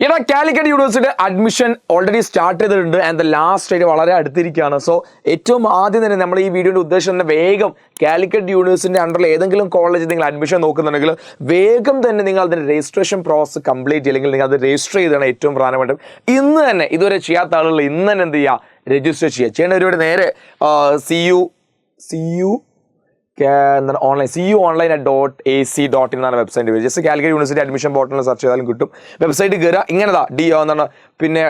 ഇവിടെ Calicut university admission already start ചെയ്തിട്ടുണ്ട് and the last date വളരെ അടുത്തിരിക്കുകയാണ്. സോ ഏറ്റവും ആദ്യം തന്നെ നമ്മൾ ഈ വീഡിയോയുടെ ഉദ്ദേശം തന്നെ വേഗം കാലിക്കറ്റ് യൂണിവേഴ്സിറ്റിൻ്റെ അണ്ടറിൽ ഏതെങ്കിലും കോളേജിൽ നിങ്ങൾ അഡ്മിഷൻ നോക്കുന്നുണ്ടെങ്കിൽ വേഗം തന്നെ നിങ്ങൾ അതിൻ്റെ രജിസ്ട്രേഷൻ പ്രോസസ് കംപ്ലീറ്റ് ചെയ്യില്ലെങ്കിൽ നിങ്ങൾ അത് രജിസ്റ്റർ ചെയ്താണ് ഏറ്റവും പ്രധാനപ്പെട്ടത്. ഇന്ന് തന്നെ ഇതുവരെ ചെയ്യാത്ത ആളുകൾ ഇന്ന് തന്നെ എന്ത് ചെയ്യുക, രജിസ്റ്റർ ചെയ്യുക. ചെയ്യേണ്ട ഒരുപാട് നേരെ എന്താണ് ഓൺലൈൻ CUonline.ac.in എന്നാണ് വെബ്സൈറ്റ് പേര്. ജസ്റ്റ് കാലിക്കറ്റ് യൂണിവേഴ്സിറ്റി അഡ്മിഷൻ പോർട്ടലിൽ സെർച്ച് ചെയ്താലും കിട്ടും. വെബ്സൈറ്റ് കയറുക, ഇങ്ങനെതാ എന്താണ് പിന്നെ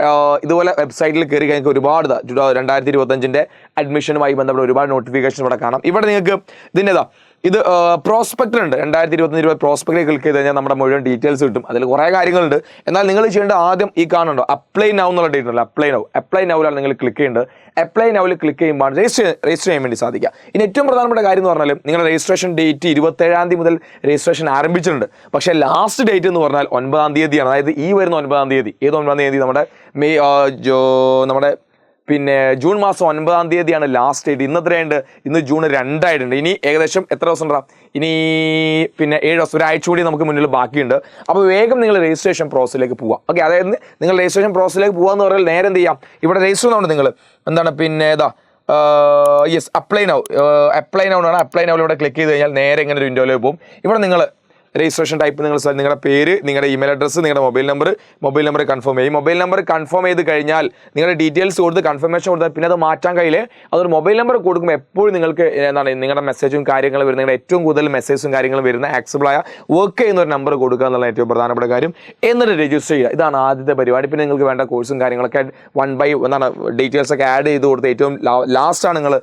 ഇതുപോലെ വെബ്സൈറ്റിൽ കയറി കഴിഞ്ഞാൽ ഒരുപാട് 2025 അഡ്മിഷനുമായി ബന്ധപ്പെട്ട ഒരുപാട് നോട്ടിഫിക്കേഷൻ ഇവിടെ കാണാം. ഇവിടെ നിങ്ങൾക്ക് ഇതിൻ്റെതാ ഇത് പ്രോസ്പെക്റ്റിലുണ്ട്. 2025 പ്രോസ്പെക്റ്റിൽ ക്ലിക്ക് ചെയ്ത് കഴിഞ്ഞാൽ നമ്മുടെ മുഴുവൻ ഡീറ്റെയിൽസ് കിട്ടും. അതിൽ കുറേ കാര്യങ്ങളുണ്ട്. എന്നാൽ നിങ്ങൾ ചെയ്യേണ്ട ആദ്യം ഈ കാണുന്നുണ്ടോ അപ്ലൈ നൗ എന്നുള്ള ഡേറ്റ് ഉണ്ടല്ലോ, അപ്ലൈ നൗവിലാണ് നിങ്ങൾ ക്ലിക്ക് ചെയ്യേണ്ടത്. അപ്ലൈ നൗവിൽ ക്ലിക്ക് ചെയ്യുമ്പോൾ രജിസ്റ്റർ ചെയ്യാൻ വേണ്ടി സാധിക്കുക. ഇനി ഏറ്റവും പ്രധാനപ്പെട്ട കാര്യം എന്ന് പറഞ്ഞാൽ നിങ്ങളുടെ രജിസ്ട്രേഷൻ ഡേറ്റ് 27 മുതൽ രജിസ്ട്രേഷൻ ആരംഭിച്ചിട്ടുണ്ട്. പക്ഷേ ലാസ്റ്റ് ഡേറ്റ് എന്ന് പറഞ്ഞാൽ 9 അതായത് ഈ വരുന്ന 9 ഏത് 9 നമ്മുടെ നമ്മുടെ പിന്നെ ജൂൺ മാസം 9 ലാസ്റ്റ് ഡേറ്റ്. ഇന്ന് ജൂൺ 2 ആയിട്ടുണ്ട്. ഇനി ഏകദേശം എത്ര ദിവസം ഉണ്ടാകും? ഇനി പിന്നെ 7 ദിവസം, ഒരാഴ്ച കൂടി നമുക്ക് മുന്നിൽ ബാക്കിയുണ്ട്. അപ്പോൾ വേഗം നിങ്ങൾ രജിസ്ട്രേഷൻ പ്രോസസ്സിലേക്ക് പോവാം. ഓക്കെ, അതായത് നിങ്ങൾ രജിസ്ട്രേഷൻ പ്രോസസ്സിലേക്ക് പോകാമെന്ന് പറഞ്ഞാൽ നേരെ എന്ത് ചെയ്യാം, ഇവിടെ രജിസ്റ്റർ ചെയ്യുന്നുണ്ട് നിങ്ങൾ എന്താണ് പിന്നെ യെസ് അപ്ലൈ നൗ ആണ്. അപ്ലൈ നൗവിൽ ഇവിടെ ക്ലിക്ക് ചെയ്ത് കഴിഞ്ഞാൽ നേരെ ഇങ്ങനെ ഒരു വിൻഡോയിലേക്ക് പോകും. ഇവിടെ നിങ്ങൾ രജിസ്ട്രേഷൻ ടൈപ്പ് നിങ്ങളുടെ പേര്, നിങ്ങളുടെ ഇമെയിൽ അഡ്രസ്സ്, നിങ്ങളുടെ മൊബൈൽ നമ്പർ കൺഫേം ചെയ്യും. മൊബൈൽ നമ്പർ കൺഫേം ചെയ്ത് കഴിഞ്ഞാൽ നിങ്ങളുടെ ഡീറ്റെയിൽസ് കൊടുത്ത് കൺഫർമേഷൻ കൊടുത്താൽ പിന്നെ അത് മാറ്റാൻ കഴിയില്ല. അതൊരു മൊബൈൽ നമ്പർ കൊടുക്കുമ്പോൾ എപ്പോഴും നിങ്ങൾക്ക് എന്താണ് നിങ്ങളുടെ മെസ്സേജും കാര്യങ്ങളും വരുന്ന നിങ്ങളുടെ ഏറ്റവും കൂടുതൽ മെസ്സേജും കാര്യങ്ങളും വരുന്ന ആക്സബിളായ വർക്ക് ചെയ്യുന്ന ഒരു നമ്പർ കൊടുക്കുക എന്നുള്ള ഏറ്റവും പ്രധാനപ്പെട്ട കാര്യം. എന്നിട്ട് രജിസ്റ്റർ ചെയ്യുക. ഇതാണ് ആദ്യത്തെ പരിപാടി. പിന്നെ നിങ്ങൾക്ക് വേണ്ട കോഴ്സും കാര്യങ്ങളൊക്കെ 1 by ഡീറ്റെയിൽസ് ഒക്കെ ആഡ് ചെയ്ത് കൊടുത്ത് ഏറ്റവും ലാസ്റ്റാണ് നിങ്ങളുടെ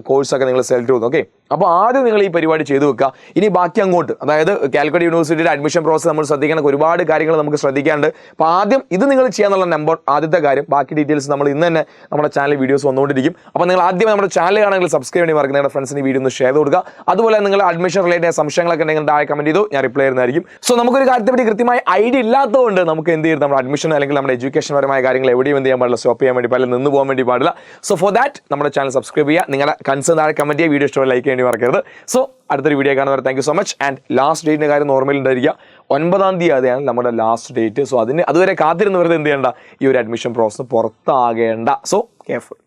കോഴ്സൊക്കെ നിങ്ങൾ സെലക്ട് ചെയ്യുന്നു. ഓക്കെ, അപ്പോൾ ആദ്യം നിങ്ങൾ ഈ പരിപാടി ചെയ്തു വെക്കുക. ഇനി ബാക്കി അങ്ങോട്ട്, അതായത് കാലിക്കറ്റ് യൂണിവേഴ്സിറ്റിയുടെ അഡ്മിഷൻ പ്രോസസ് നമ്മൾ ശ്രദ്ധിക്കേണ്ട ഒരുപാട് കാര്യങ്ങൾ നമുക്ക് ശ്രദ്ധിക്കാണ്ട്. അപ്പോൾ ആദ്യം ഇത് നിങ്ങൾ ചെയ്യാന്നുള്ള നമ്പർ ആദ്യത്തെ കാര്യം. ബാക്കി ഡീറ്റെയിൽസ് നമ്മൾ ഇന്ന് തന്നെ നമ്മുടെ ചാനൽ വീഡിയോസ് വന്നുകൊണ്ടിരിക്കും. അപ്പോൾ നിങ്ങൾ ആദ്യം നമ്മുടെ ചാനൽ ആണെങ്കിൽ സബ്സ്ക്രൈബ് ചെയ്യണമെങ്കിൽ മറക്കുന്ന നിങ്ങളുടെ ഫ്രണ്ട്സിന് വീഡിയോ ഒന്ന് ഷെയർ കൊടുക്കുക. അതുപോലെ നിങ്ങൾ അഡ്മിഷൻ റിലേറ്റഡ് സംശയങ്ങളൊക്കെ ഉണ്ടെങ്കിൽ താഴെ കമന്റ് ചെയ്തു, ഞാൻ റിപ്ലൈ ചെയ്യുന്നതായിരിക്കും. സോ നമുക്കൊരു കാര്യത്തെപ്പറ്റി കൃത്യമായ ഐഡിയ ഇല്ലാത്തതുകൊണ്ട് നമുക്ക് എന്ത് ചെയ്യും, നമ്മുടെ അഡ്മിഷൻ അല്ലെങ്കിൽ നമ്മുടെ എഡ്യൂക്കേഷൻ പരമായ കാര്യങ്ങൾ എവിടെയും എന്ത് ചെയ്യാൻ പാടില്ല, സ്റ്റോപ്പ് ചെയ്യാൻ വേണ്ടി പാടില്ല, നിന്ന് പോകാൻ വേണ്ടി പാടില്ല. സോ ഫോർ ദാറ്റ് നമ്മുടെ ചാനൽ സബ്സ്ക്രൈബ് ചെയ്യുക, നിങ്ങളുടെ കൺസേൺ താഴെ കമന്റ് ചെയ്യുക, വീഡിയോ ഇഷ്ടമായി ലൈക്ക് ചെയ്യേണ്ടി മറക്കരുത്. സോ അടുത്തൊരു വീഡിയോ കാണുന്നവരെ thank you so much. And last ഡേറ്റിൻ്റെ കാര്യം നോർമൽ ഉണ്ടായിരിക്കുക. 9 നമ്മുടെ ലാസ്റ്റ് ഡേറ്റ്. സോ അതുവരെ കാത്തിരുന്ന് വെറുതെ എന്ത് ചെയ്യേണ്ട, ഈ ഒരു അഡ്മിഷൻ പ്രോസസ്സ് പുറത്താകേണ്ട. So careful.